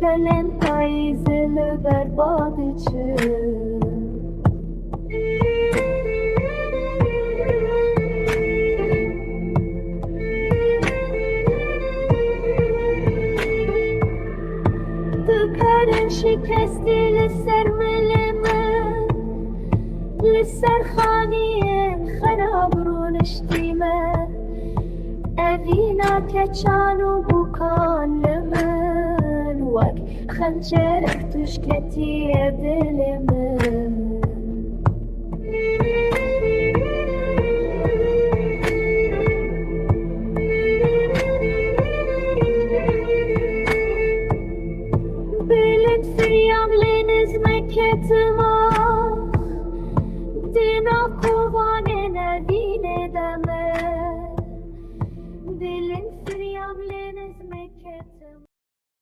گلن پاییزل برباد چه دکارن شکستی لسر ملمه لسر خانیه خراب رونشتیمه اوینا کچانو بکان لمن وک خنجرک توش کتیه دل من